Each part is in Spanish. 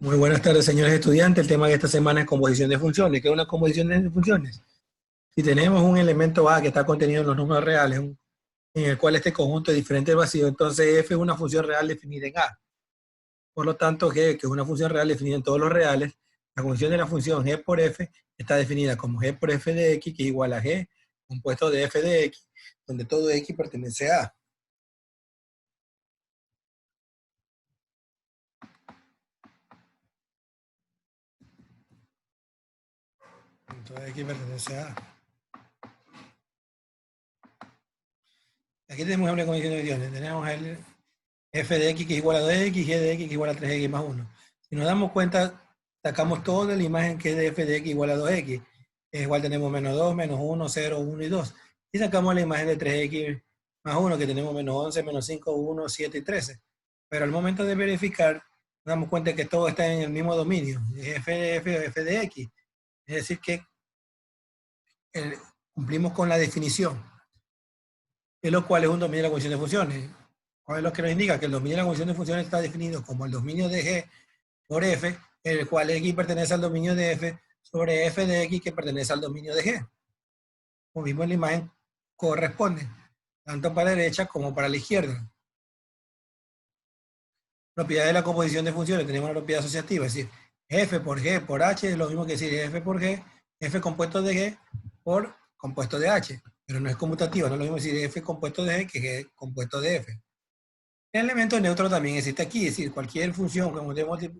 Muy buenas tardes, señores estudiantes. El tema de esta semana es composición de funciones. ¿Qué es una composición de funciones? Si tenemos un elemento A que está contenido en los números reales, en el cual este conjunto es diferente del vacío, entonces f es una función real definida en A. Por lo tanto, g, que es una función real definida en todos los reales, la función de la función g por f está definida como g por f de x, que es igual a g compuesto de f de x, donde todo x pertenece a A. Entonces x pertenece a A. Aquí tenemos una condición de funciones. Tenemos el f de x que es igual a 2x, y g de x que es igual a 3x más 1. Si nos damos cuenta, sacamos todo de la imagen que es de f de x igual a 2x. Es igual, tenemos menos 2, menos 1, 0, 1 y 2. Y sacamos la imagen de 3x más 1, que tenemos menos 11, menos 5, 1, 7 y 13. Pero al momento de verificar, nos damos cuenta que todo está en el mismo dominio. Es f de f o f de x. Es decir, que cumplimos con la definición, de lo cual es un dominio de la condición de funciones. ¿Cuál es lo que nos indica? Que el dominio de la condición de funciones está definido como el dominio de G por F, en el cual X pertenece al dominio de F sobre F de X que pertenece al dominio de G. Como vimos en la imagen, corresponde tanto para la derecha como para la izquierda. Propiedad de la composición de funciones, tenemos una propiedad asociativa, es decir, F por G por H es lo mismo que decir F por G, F compuesto de G por compuesto de H, pero no es conmutativa, no es lo mismo decir F compuesto de G que G compuesto de F. El elemento neutro también existe aquí, es decir, cualquier función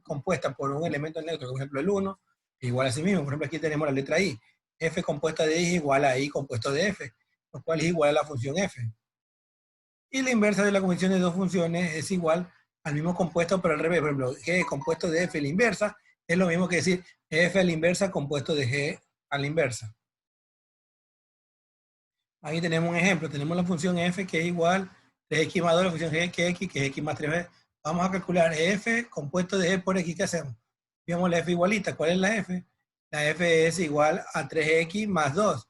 compuesta por un elemento neutro, por ejemplo el 1, igual a sí mismo. Por ejemplo, aquí tenemos la letra I. F compuesta de I es igual a I compuesto de F, lo cual es igual a la función F. Y la inversa de la conjunción de dos funciones es igual al mismo compuesto, pero al revés. Por ejemplo, G compuesto de F a la inversa es lo mismo que decir F a la inversa compuesto de G a la inversa. Aquí tenemos un ejemplo. Tenemos la función F que es igual 3x más 2, la función G que es x más 3b. Vamos a calcular F compuesto de G por X. ¿Qué hacemos? Vemos la F igualita. ¿Cuál es la F? La F es igual a 3x más 2.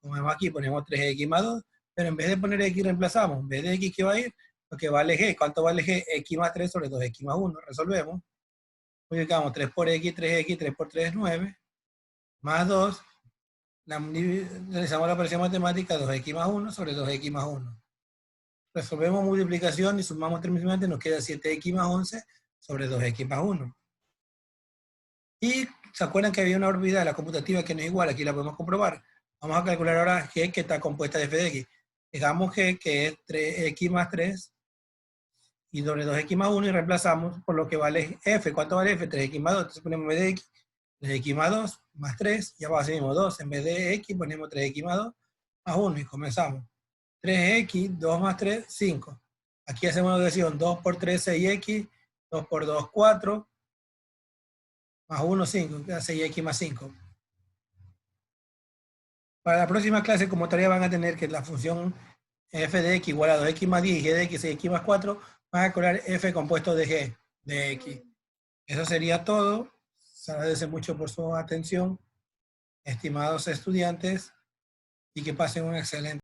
Como vemos aquí, ponemos 3x más 2, pero en vez de poner X reemplazamos. En vez de X, ¿qué va a ir? Lo que vale G. ¿Cuánto vale G? X más 3 sobre 2X más 1. Resolvemos. Multiplicamos 3 por X, 3X, 3 por 3 es 9. Más 2. Realizamos la operación matemática 2x más 1 sobre 2x más 1. Resolvemos multiplicación y sumamos trimestralmente, nos queda 7x más 11 sobre 2x más 1. Y se acuerdan que había una órbita de la computativa que no es igual, aquí la podemos comprobar. Vamos a calcular ahora G que está compuesta de f de x. Dejamos G que es 3x más 3 y sobre 2x más 1 y reemplazamos por lo que vale f. ¿Cuánto vale f? 3x más 2. Entonces ponemos en vez de x, 3x más 2 más 3, ya va a ser mismo 2. En vez de x ponemos 3x más 2 más 1 y comenzamos. 3x, 2 más 3, 5. Aquí hacemos la división, 2 por 3, 6x, 2 por 2, 4, más 1, 5, queda 6x más 5. Para la próxima clase, como tarea van a tener que la función f de x igual a 2x más 10 y g de x 6x más 4, van a calcular f compuesto de g de x. Eso sería todo. Se agradece mucho por su atención, estimados estudiantes, y que pasen un excelente